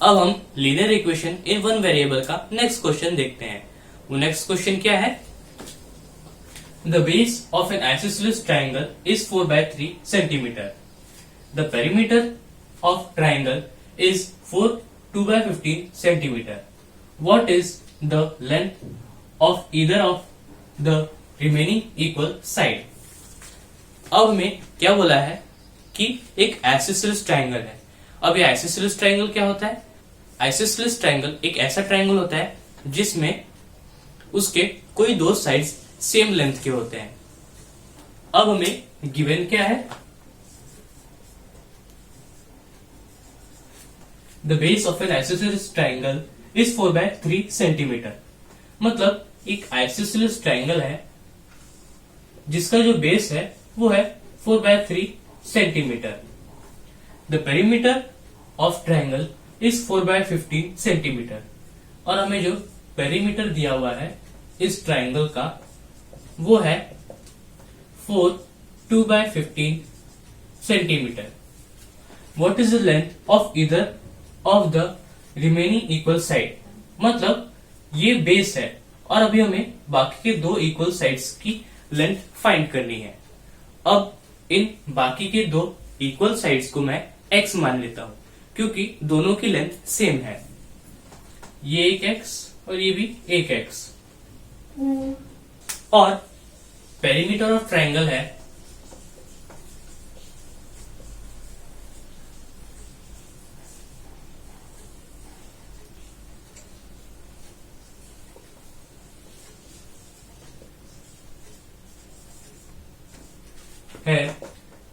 अब हम linear equation in one variable का नेक्स्ट क्वेश्चन देखते हैं। वो नेक्स्ट क्वेश्चन क्या है? The base of N isosceles triangle is 4/3 centimetre. The perimeter of triangle is 2/15 centimetre. What is the length of either of the remaining equal side? अब हमें क्या बोला है कि एक आइसोसेलेस ट्राइंगल है। अब ये आइसोसेलेस ट्राइंगल क्या होता है? आइसोसेलेस ट्राइंगल एक ऐसा ट्राइंगल होता है जिसमें उसके कोई दो साइड्स सेम लेंथ के होते हैं। अब हमें गिवन क्या है? The base of N isosceles triangle is 4/3 centimetre. मतलब एक आइसोसेलेस ट्राइंगल है जिसका जो बेस है वो है 4/3 centimetre. The perimeter of triangle is 4/15 centimetre. और हमें जो पेरीमीटर दिया हुआ है इस ट्राइंगल का वो है 2/15 centimetre. What is the length of either of the remaining equal side? मतलब ये बेस है और अभी हमें बाकी के दो इक्वल साइड्स की लेंथ फाइंड करनी है। अब इन बाकी के दो इक्वल साइड्स को मैं x मान लेता हूं क्योंकि दोनों की लेंथ सेम है। ये एक x और ये भी एक x। और पेरीमीटर ऑफ ट्राइंगल है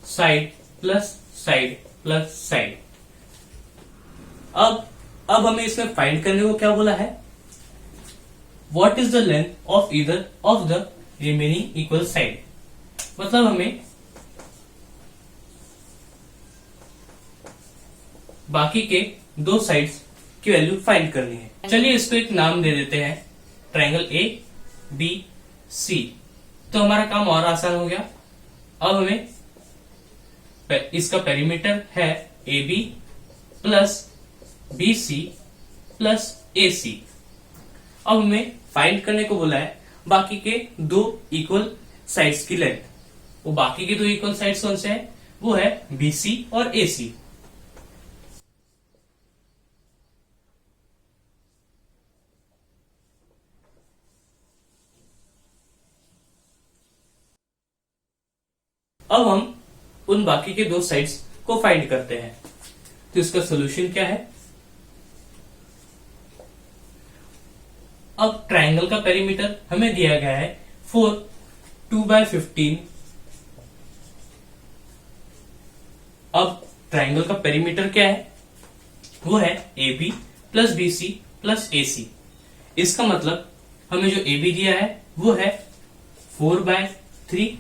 side plus side plus side. अब हमें इसमें फाइंड करने को क्या बोला है? What is the length of either of the remaining equal side. मतलब हमें बाकी के दो साइड्स की वैल्यू फाइंड करनी है। चलिए इसको एक नाम दे देते हैं, ट्राइंगल ए बी सी। तो हमारा काम और आसान हो गया। अब हमें इसका पेरीमीटर है A B plus B C plus A C. अब हमें फाइंड करने को बोला है बाकी के दो इक्वल साइड्स की लेंथ। वो बाकी के दो इक्वल साइड्स कौन से हैं? वो है बी सी और ए सी। अब हम उन बाकी के दो साइड्स को फाइंड करते हैं। तो इसका सोल्यूशन क्या है? अब ट्राइंगल का पेरीमीटर हमें दिया गया है 2/15। अब ट्राइंगल का पेरीमीटर क्या है? वो है A B plus B C plus A C. इसका मतलब हमें जो ए बी दिया है वो है 4/3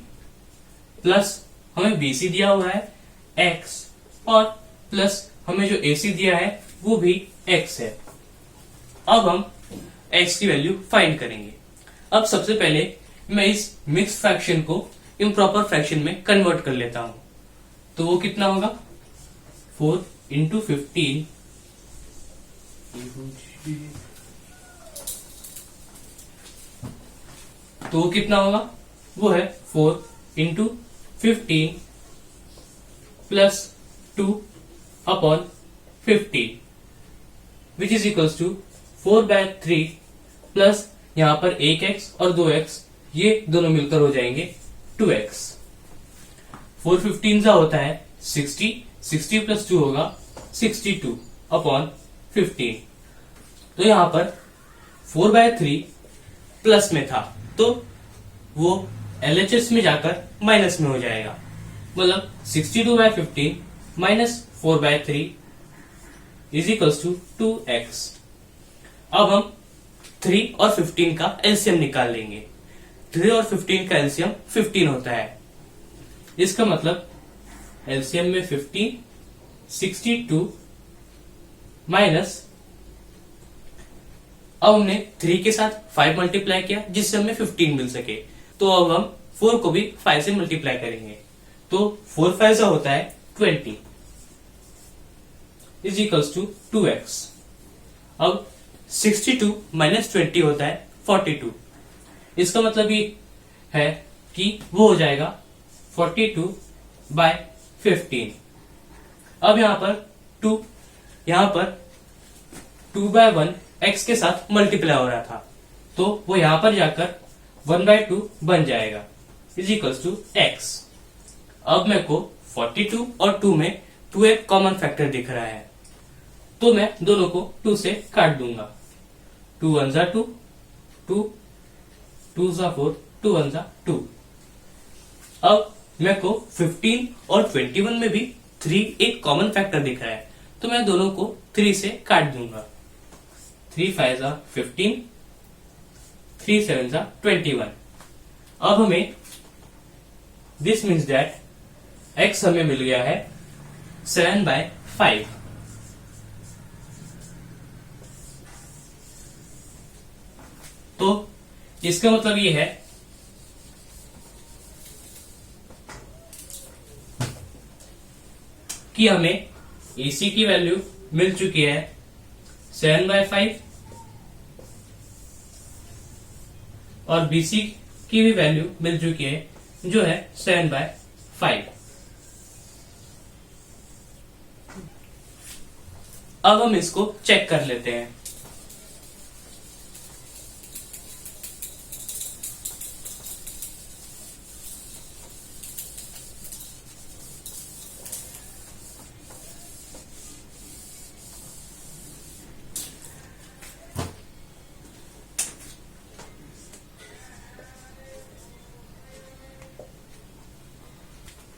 प्लस हमें BC दिया हुआ है x और प्लस हमें जो AC दिया है वो भी x है। अब हम x की वैल्यू फाइंड करेंगे। अब सबसे पहले मैं इस मिक्स फ्रैक्शन को इम्प्रॉपर फ्रैक्शन में कन्वर्ट कर लेता हूं। तो वो कितना होगा? 4 × 15। तो वो कितना होगा? वो है 4 × 15 plus 2/15 which is equals to 4/3 plus यहां पर एक x और दो x, ये दोनों मिलकर हो जाएंगे 2x। 4/15 होता है 60, 60 प्लस 2 होगा 62/15। तो यहां पर 4/3 प्लस में था तो वो LHS में जाकर माइनस में हो जाएगा। मतलब 62/15 minus 4/3 is equals to 2x। अब हम 3 और 15 का एलसीएम निकाल लेंगे। 3 और 15 का एलसीएम 15 होता है। इसका मतलब एलसीएम में 15, 62 माइनस, अब हमने 3 के साथ 5 मल्टीप्लाई किया जिससे हमें 15 मिल सके। तो अब हम 4 को भी 5 से मल्टीप्लाई करेंगे तो 4 5 होता है 20 इज इक्वल्स टू 2x। अब 62 माइनस 20 होता है 42। इसका मतलब ये है कि वो हो जाएगा 42/15। अब यहां पर 2/1 x के साथ मल्टीप्लाई हो रहा था, तो वो यहां पर जाकर 1/2 बन जाएगा इज इक्वल्स टू x। अब मेरे को 42 और 2 में 2 एक कॉमन फैक्टर दिख रहा है, तो मैं दोनों को 2 से काट दूंगा। 2 1 जा 2, 2 2 जा 4, 2 1 जा 2। अब मेरे को 15 और 21 में भी 3 एक कॉमन फैक्टर दिख रहा है, तो मैं दोनों को 3 से काट दूंगा। 3 5 जा 15, 3 7 जा 21। अब हमें दिस मीन्स दैट x हमें मिल गया है 7/5। तो इसका मतलब ये है कि हमें AC की वैल्यू मिल चुकी है 7/5 और BC की भी वैल्यू मिल चुकी है जो है 7/5। अब हम इसको चेक कर लेते हैं।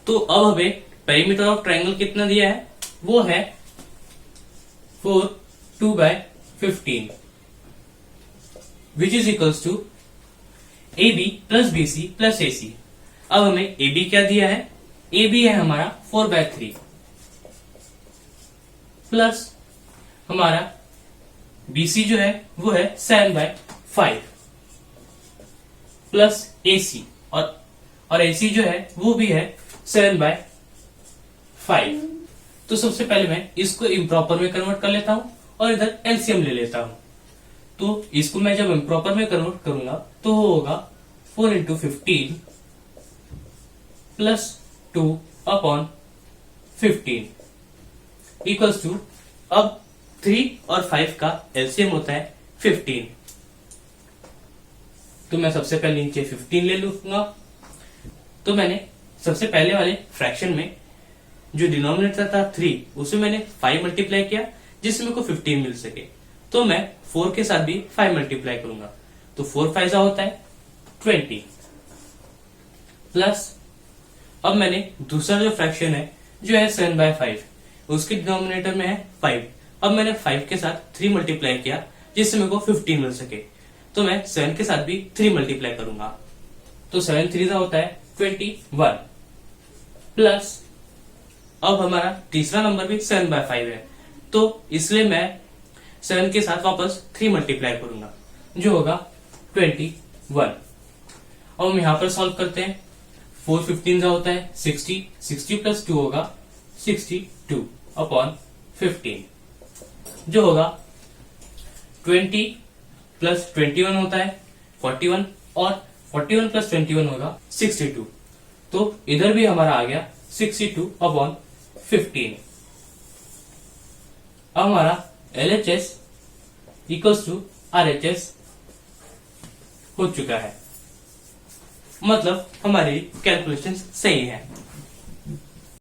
तो अब हमें पेरीमीटर ऑफ ट्रायंगल कितना दिया है, वो है 4/2/15 which is equals to AB plus BC plus AC। अब हमें AB क्या दिया है, AB है हमारा 4/3 प्लस हमारा BC जो है वो है 7/5 प्लस AC और AC जो है वो भी है 7/5। तो सबसे पहले मैं इसको इम्प्रॉपर में कन्वर्ट कर लेता हूं और इधर एलसीएम ले लेता हूं। तो इसको मैं जब इम्प्रॉपर में कन्वर्ट करूंगा तो वो होगा 4 × 15 प्लस 2/15 इक्वल्स टू, अब 3 और 5 का एलसीएम होता है 15। तो मैं सबसे पहले नीचे 15 ले लूंगा। तो मैंने सबसे पहले वाले फ्रैक्शन में जो डिनोमिनेटर था 3, उसे मैंने 5 मल्टीप्लाई किया जिससे मेरे को 15 मिल सके। तो मैं 4 के साथ भी 5 मल्टीप्लाई करूंगा, तो 4 5 होता है 20 प्लस अब मैंने दूसरा जो फ्रैक्शन है जो है 7/5, उसके डिनोमिनेटर में है 5। अब मैंने 5 के साथ 3 मल्टीप्लाई किया जिससे मेरे को 15 मिल सके, तो मैं 7 के साथ भी 3 मल्टीप्लाई करूंगा। तो 7 3 होता है 21 प्लस अब हमारा तीसरा नंबर भी 7/5 है, तो इसलिए मैं 7 के साथ वापस 3 मल्टीप्लाई करूंगा जो होगा 21। अब हम यहां पर सॉल्व करते हैं। 4 15 होता है 60, 60 प्लस 2 होगा 62/15 जो होगा 20 प्लस 21 होता है 41 और 41 प्लस 21 होगा 62। तो इधर भी हमारा आ गया 62/15। अब हमारा LHS इक्वल्स टू RHS हो चुका है, मतलब हमारी कैलकुलेशन सही है।